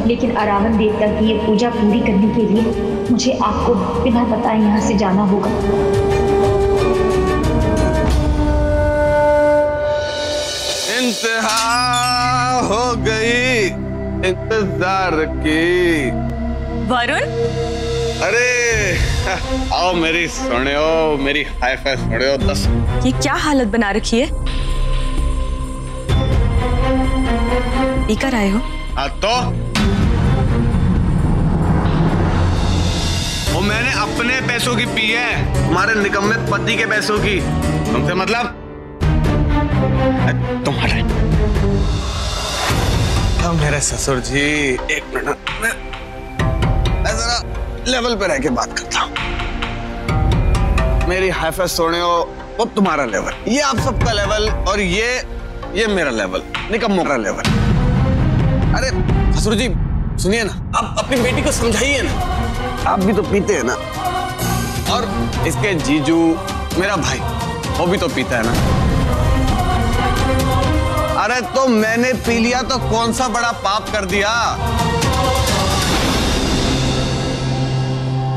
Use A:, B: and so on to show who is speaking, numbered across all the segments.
A: लेकिन अरावन देवता की ये पूजा पूरी करने के लिए मुझे आपको बिना बताए यहाँ से जाना होगा।
B: इंतहा हो गई इंतजार की।
C: वरुण,
B: अरे आओ मेरी सुनियो, मेरी हाई फाई सुनियो। 10
C: ये क्या हालत बना रखी है? पीकर आए हो?
B: हाँ तो वो मैंने अपने पैसों की पी है, तुम्हारे निकम्मे पति के पैसों की। तुमसे मतलब तुम्हारे। मेरे ससुर जी, एक मिनट, मैं जरा लेवल पे रह के बात करता हूँ। मेरी हाई फाई सुनियो, वो तुम्हारा लेवल, ये आप सबका लेवल, और ये मेरा लेवल, निकम्मों का लेवल। अरे ससुर जी सुनिए ना, आप अपनी बेटी को समझाइए ना, आप भी तो पीते हैं ना। और इसके जीजू, मेरा भाई, वो भी तो पीता है ना। अरे तो मैंने पी लिया तो कौन सा बड़ा पाप कर दिया?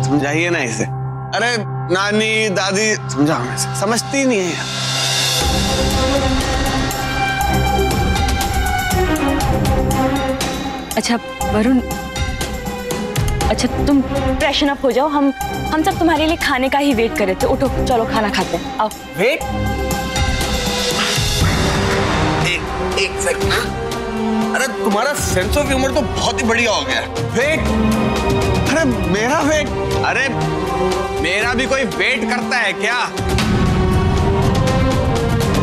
B: समझाइए ना इसे। अरे नानी दादी समझाओ ना इसे, समझती नहीं है यार।
C: अच्छा वरुण, अच्छा तुम फ्रेशन अप हो जाओ, हम सब तुम्हारे लिए खाने का ही वेट कर रहे थे। उठो चलो खाना खाते हैं, आओ।
B: वेट, एक सेकंड। अरे तुम्हारा सेंस ऑफ ह्यूमर तो बहुत ही बढ़िया हो गया। वेट, अरे मेरा वेट, अरे मेरा भी कोई वेट करता है क्या?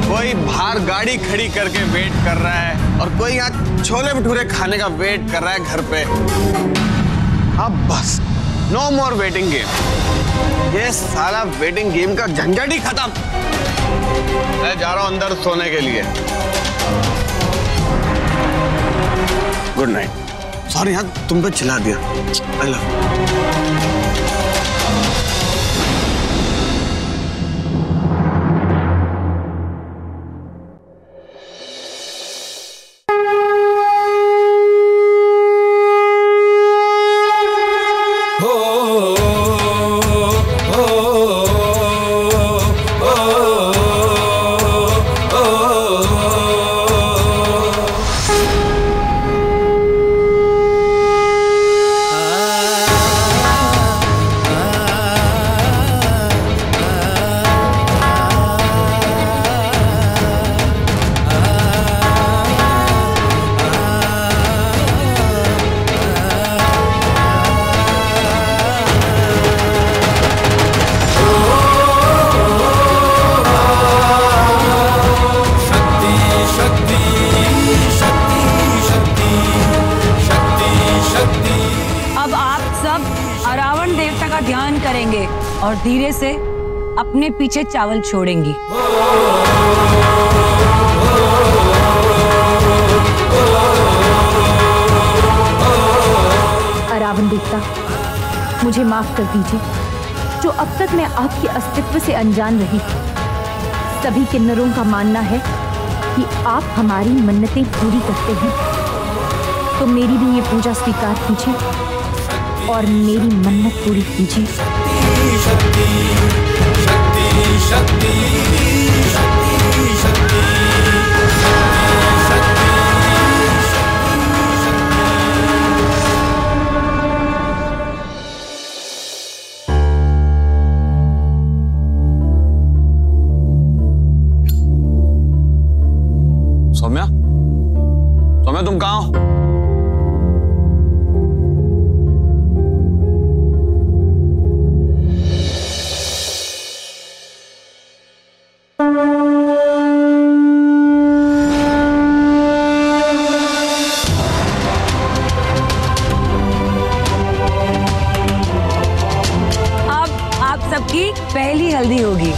B: कोई बाहर गाड़ी खड़ी करके वेट कर रहा है और कोई यहाँ छोले भटूरे खाने का वेट कर रहा है घर पे। अब बस नो मोर वेटिंग गेम। ये सारा वेटिंग गेम का झंझट ही खत्म। मैं जा रहा हूं अंदर सोने के लिए। Good night. सॉरी यार, तुम पे चिल्ला दिया। I love you.
D: करेंगे और धीरे से अपने पीछे चावल छोड़ेंगी।
A: अरावन देवता, मुझे माफ कर दीजिए। जो अब तक मैं आपके अस्तित्व से अनजान रही। सभी किन्नरों का मानना है कि आप हमारी मन्नतें पूरी करते हैं, तो मेरी भी ये पूजा स्वीकार कीजिए और मेरी मन्नत पूरी कीजिए। शक्ति, शक्ति, शक्ति, शक्ति, शक्ति,
B: सौम्या, सौम्या तुम कहाँ हो?
D: सबकी पहली हल्दी होगी।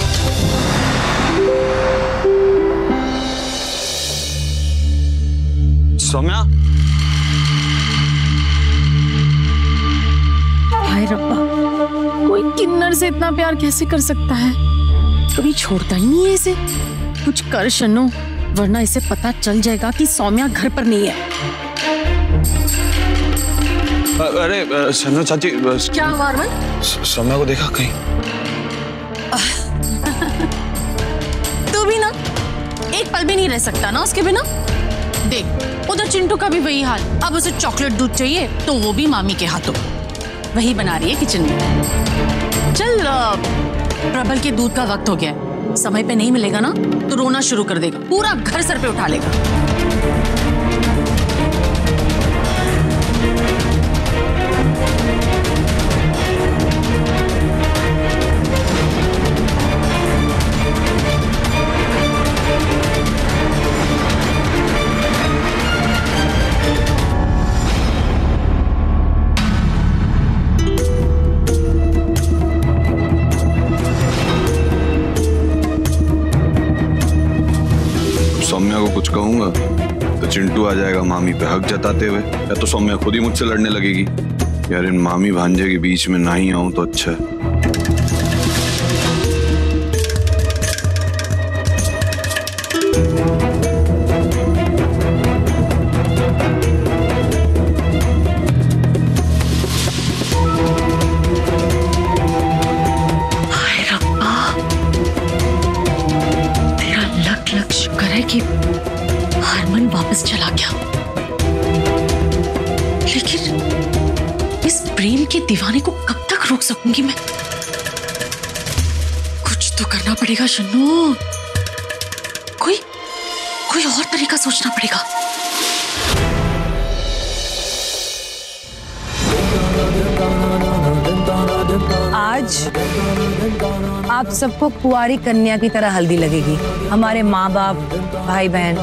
B: सौम्या,
E: हाय रब्बा, कोई किन्नर से इतना प्यार कैसे कर सकता है? कभी छोड़ता ही नहीं है इसे। कुछ कर शनो, वरना इसे पता चल जाएगा कि सौम्या घर पर नहीं है।
B: अरे संजना चाची,
E: क्या हुआ अरमान?
B: सौम्या को देखा कहीं?
E: तू भी ना एक पल भी नहीं रह सकता ना उसके बिना। देख उधर चिंटू का भी वही हाल, अब उसे चॉकलेट दूध चाहिए तो वो भी मामी के हाथों। वही बना रही है किचन में। चल प्रबल के दूध का वक्त हो गया है, समय पे नहीं मिलेगा ना तो रोना शुरू कर देगा, पूरा घर सर पे उठा लेगा।
F: सौम्या को कुछ कहूंगा तो चिंटू आ जाएगा मामी पे हक जताते हुए, या तो सौम्या खुद ही मुझसे लड़ने लगेगी। यार इन मामी भांजे के बीच में ना ही आऊं तो अच्छा है।
E: कि हरमन वापस चला गया, लेकिन इस प्रेम के दीवाने को कब तक रोक सकूंगी मैं? कुछ तो करना पड़ेगा शन्नू, कोई और तरीका सोचना पड़ेगा।
D: आज आप सबको कुंवारी कन्या की तरह हल्दी लगेगी। हमारे माँ बाप, भाई बहन,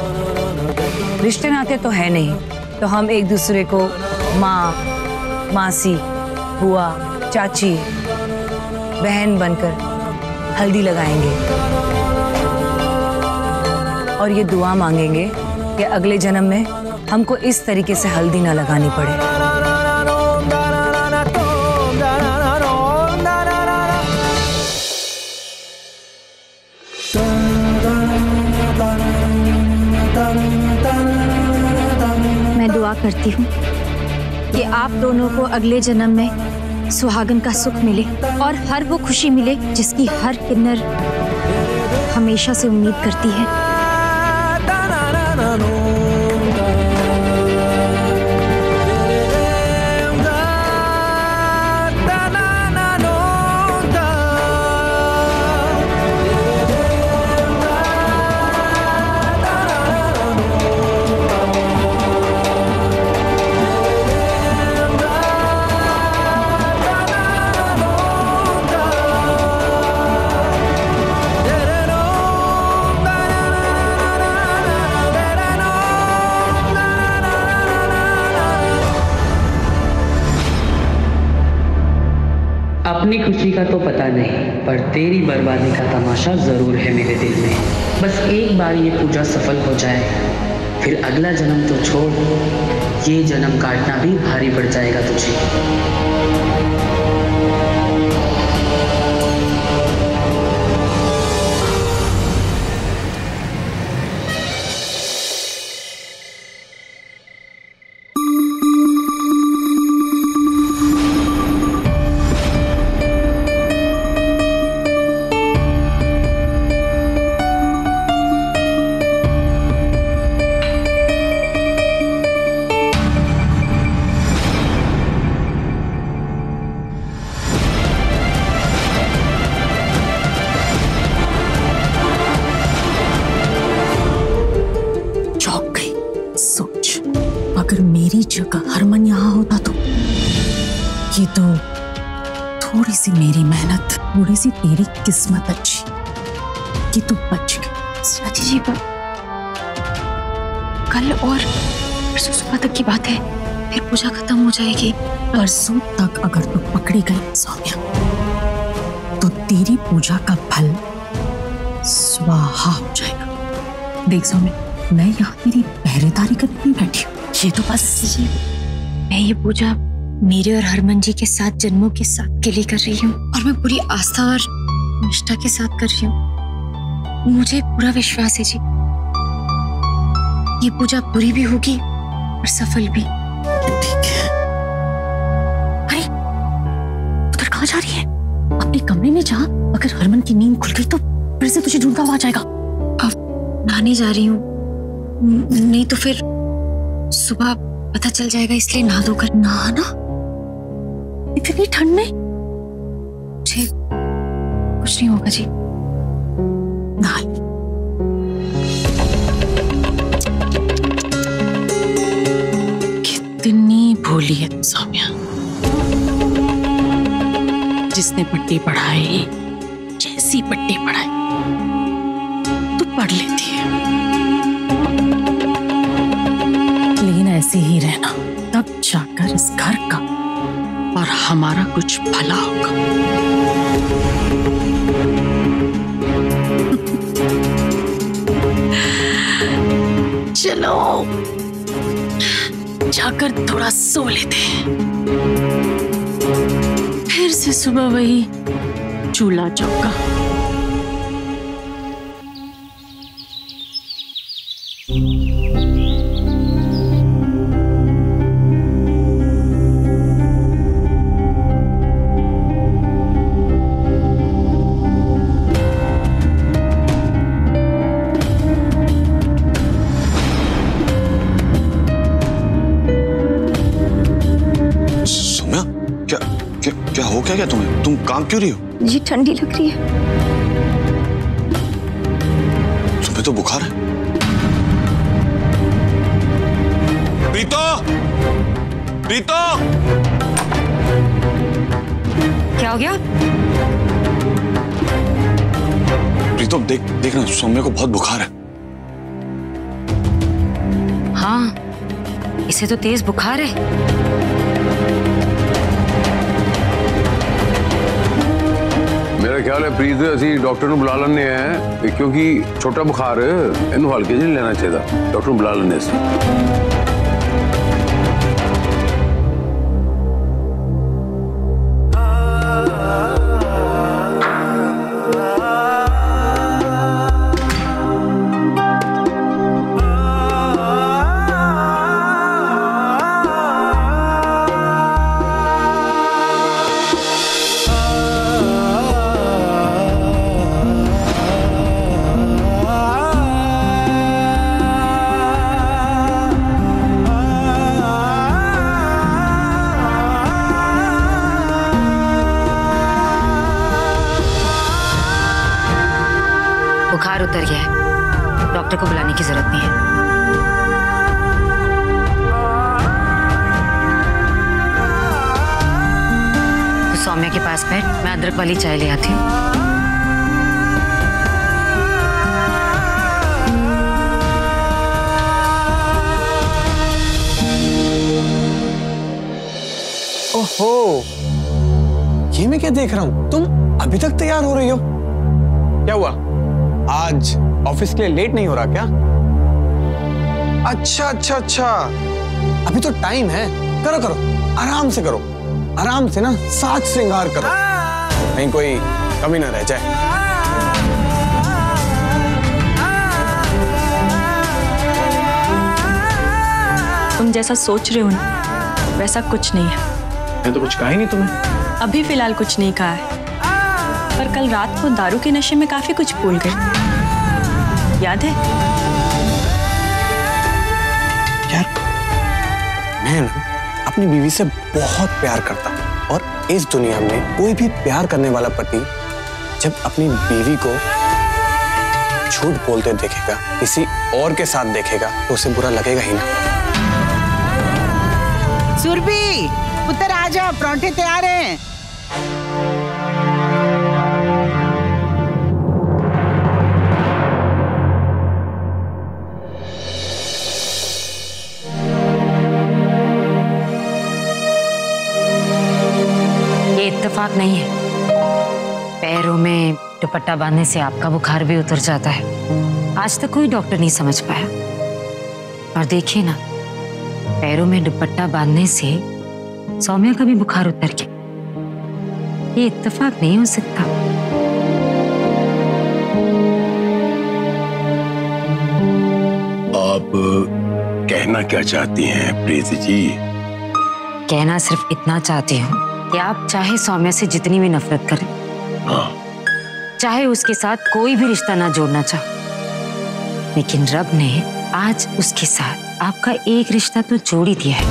D: रिश्ते नाते तो है नहीं, तो हम एक दूसरे को माँ, मासी, बुआ, चाची, बहन बनकर हल्दी लगाएंगे और ये दुआ मांगेंगे कि अगले जन्म में हमको इस तरीके से हल्दी ना लगानी पड़े।
A: मैं दुआ करती हूँ कि आप दोनों को अगले जन्म में सुहागन का सुख मिले और हर वो खुशी मिले जिसकी हर किन्नर हमेशा से उम्मीद करती है।
G: अपनी खुशी का तो पता नहीं, पर तेरी बर्बादी का तमाशा जरूर है मेरे दिल में। बस एक बार ये पूजा सफल हो जाए, फिर अगला जन्म तो छोड़, ये जन्म काटना भी भारी पड़ जाएगा तुझे।
E: अगर मेरी जगह हरमन यहाँ होता तो ये तो थोड़ी सी मेरी मेहनत, थोड़ी सी तेरी किस्मत अच्छी कि तू बच गई।
A: चाची जी, कल और परसों सुबह तक की बात है, फिर पूजा खत्म हो जाएगी।
E: परसों तक अगर तू पकड़ी गई सौम्या तो तेरी पूजा का फल स्वाहा हो जाएगा। देख सौम्या, मैं यहाँ तेरी पहरेदारी करने नहीं बैठी हूँ, ये तो बस
A: जी, मैं ये पूजा मेरे और हरमन जी के 7 जन्मों के साथ के लिए कर रही हूँ और मैं पूरी आस्था और निष्ठा के साथ कर रही हूँ। मुझे पूरा विश्वास है जी, ये पूजा पूरी भी होगी और सफल भी।
E: ठीक है, आ रही है। अपने कमरे में जा, अगर हरमन की नींद खुल गई तो फिर से तुझे ढूंढता हुआ आ जाएगा।
C: अब नहाने जा रही हूँ, नहीं तो फिर सुबह पता चल जाएगा, इसलिए नहा धोकर।
E: नहाना इतनी ठंड में?
C: मुझे कुछ नहीं होगा जी।
E: नहा। कितनी भोली है तू सौम्या। जिसने पट्टी पढ़ाई, जैसी पट्टी पढ़ाई तू पढ़ लेती है, लेकिन ऐसे ही रहना, तब जाकर इस घर का और हमारा कुछ भला होगा। चलो जाकर थोड़ा सो लेते हैं, फिर से सुबह वही चूल्हा चौका।
F: क्या हो क्या तुम्हें? तुम काम क्यों रही हो?
A: जी ठंडी लग रही है।
F: तुम्हें तो बुखार है। प्रीतो, प्रीतो,
C: क्या हो गया?
F: प्रीतो देखना, सौम्या को बहुत बुखार है।
C: हाँ, इसे तो तेज बुखार है।
H: मेरा ख्याल है प्रीत असी डॉक्टर ਨੂੰ ਬੁਲਾ ਲੈਣੇ ਆ, क्योंकि छोटा बुखार ਇਹਨੂੰ ਹਲਕੇ ਜਿਹੇ ਲੈਣਾ ਚਾਹੀਦਾ। डॉक्टर ਨੂੰ ਬੁਲਾ ਲੈਣੇ ਸੀ।
C: बुखार उतर गया है, डॉक्टर को बुलाने की जरूरत नहीं है। तो सौम्या के पास बैठ, मैं अदरक वाली चाय ले आती हूँ।
B: ओहो, ये मैं क्या देख रहा हूँ? तुम अभी तक तैयार हो रही हो? क्या हुआ? आज ऑफिस के लिए लेट नहीं हो रहा क्या? अच्छा अच्छा अच्छा, अभी तो टाइम है। करो करो, आराम से करो, आराम से ना, साज श्रृंगार करो, कहीं कोई कमी ना रह जाए।
C: तुम जैसा सोच रहे हो ना, वैसा कुछ नहीं है।
B: मैंने तो कुछ कहा ही नहीं तुम्हें।
C: अभी फिलहाल कुछ नहीं कहा है, पर कल रात को दारू के नशे में काफी कुछ भूल गए, याद है?
B: यार, मैं ना अपनी बीवी से बहुत प्यार करता हूँ, और इस दुनिया में कोई भी प्यार करने वाला पति जब अपनी बीवी को झूठ बोलते देखेगा, किसी और के साथ देखेगा, तो उसे बुरा लगेगा ही ना।
I: सुरभि, पुत्र आ जाओ, परांठे तैयार हैं।
C: इत्तेफाक नहीं है, पैरों में दुपट्टा बांधने से आपका बुखार भी उतर जाता है। आज तक कोई डॉक्टर नहीं समझ पाया, और देखिए ना, पैरों में दुपट्टा बांधने से सौम्या का भी बुखार उतर गया। ये इत्तेफाक नहीं हो सकता।
H: आप कहना क्या चाहती हैं प्रीति जी?
C: कहना सिर्फ इतना चाहती हूँ कि आप चाहे सौम्या से जितनी भी नफरत करें, चाहे उसके साथ कोई भी रिश्ता ना जोड़ना चाहो, लेकिन रब ने आज उसके साथ आपका एक रिश्ता तो जोड़ ही दिया है।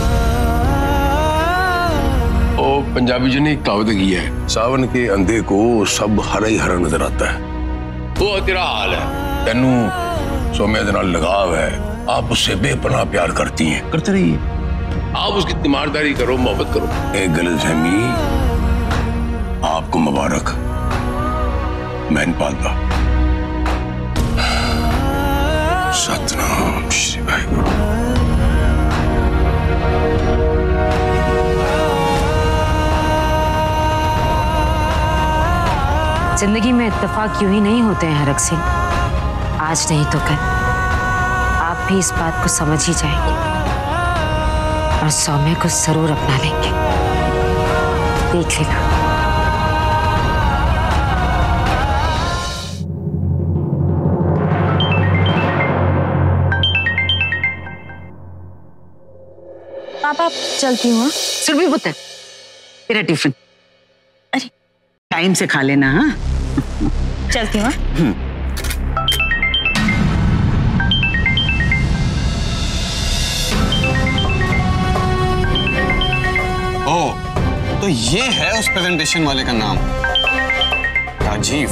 H: ओ पंजाबी जी ने एक कहावत की है, सावन के अंधे को सब हरा ही हरा नजर आता है। वो तेरा हाल है, तेनू सौम्या दे नाल लगाव है, आप उससे बेपनाह प्यार करती हैं, करते रहिए, आप उसकी तीमारदारी करो, मोहब्बत करो। एक गलतफहमी आपको मुबारक, मैं नहीं पालता। सतनाम श्री वाहिगुरु।
C: जिंदगी में इत्तेफाक यूं ही नहीं होते हैं हरक सिंह, आज नहीं तो कल आप भी इस बात को समझ ही जाएंगे और सौम्या को जरूर अपना लेंगे, देख लेना।
D: पापा चलती हूँ।
I: सुरभि पुत्र, तेरा टिफिन।
D: अरे
I: टाइम से खा लेना। हाँ,
D: चलती हूँ।
B: ओ, तो ये है उस प्रेजेंटेशन वाले का नाम, राजीव।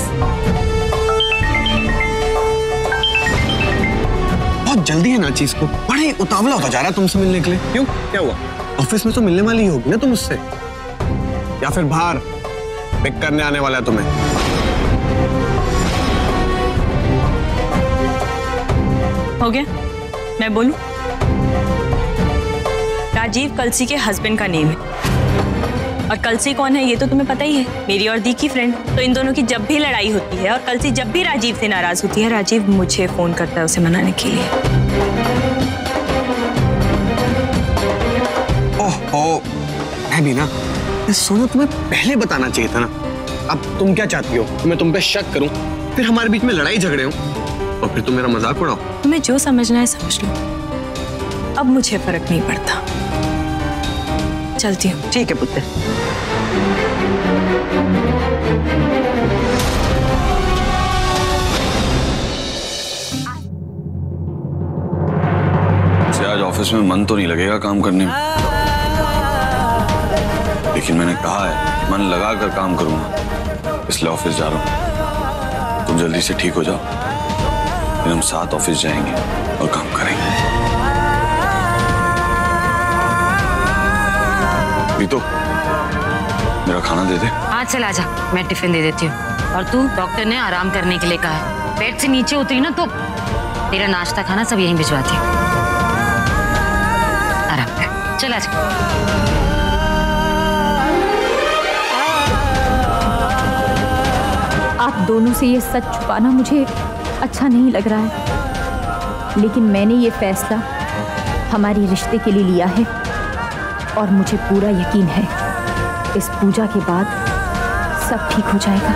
B: बहुत जल्दी है ना चीज को, बड़ा ही उतावला होता जा रहा है तुमसे मिलने के लिए। क्यों, क्या हुआ? ऑफिस में तो मिलने वाली ही होगी ना तुम उससे, या फिर बाहर पिक करने आने वाला है तुम्हें?
J: हो गया, मैं बोलूं? राजीव कलसी के हस्बैंड का नेम है, और कलसी कौन है ये तो तुम्हें पता ही है, मेरी और दी की फ्रेंड। तो इन दोनों की जब भी लड़ाई होती है और कलसी जब भी राजीव से नाराज होती है, राजीव मुझे फोन करता है उसे मनाने के लिए।
B: ओहो, मैं भी ना, सोनू तुम्हें पहले बताना चाहिए था ना। अब तुम क्या चाहती हो, मैं तुम पे शक करूं, फिर हमारे बीच में लड़ाई झगड़े हो, और फिर तुम मेरा मजाक उड़ाओ?
J: तुम्हें जो समझना है समझ लो, अब मुझे फर्क नहीं पड़ता। चलती हूँ।
I: ठीक है पुत्र।
F: आज ऑफिस में मन तो नहीं लगेगा काम करने में, लेकिन मैंने कहा है मन लगा कर काम करूंगा, इसलिए ऑफिस जा रहा हूं। तुम जल्दी से ठीक हो जाओ, फिर हम साथ ऑफिस जाएंगे और काम करेंगे। भी तो मेरा खाना दे दे।
C: हाँ चल आजा, मैं टिफिन दे देती हूँ। और तू, डॉक्टर ने आराम करने के लिए कहा है, बेड से नीचे उतरी ना तो तेरा नाश्ता खाना सब यहीं भिजवाती हूँ, आराम कर। चल आजा।
A: आप दोनों से ये सच छुपाना मुझे अच्छा नहीं लग रहा है, लेकिन मैंने ये फैसला हमारी रिश्ते के लिए लिया है, और मुझे पूरा यकीन है इस पूजा के बाद सब ठीक हो जाएगा।